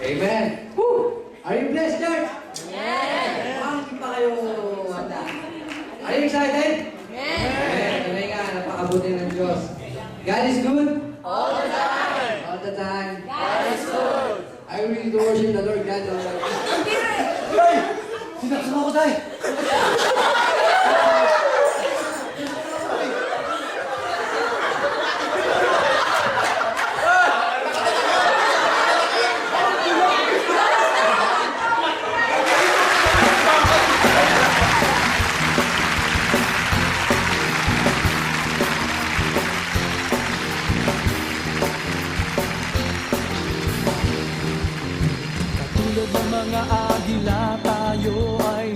Amen. Woo! Are you blessed, church? Yes! Bakit pa kayo handa? Are you excited? Yes! Amen. Nga, napakabuti ng Diyos. God is good? All the time! All the time. God is good! I will to worship the Lord God. Ay! Sinaksan ako tayo! Katulad ng mga agila, tayo ay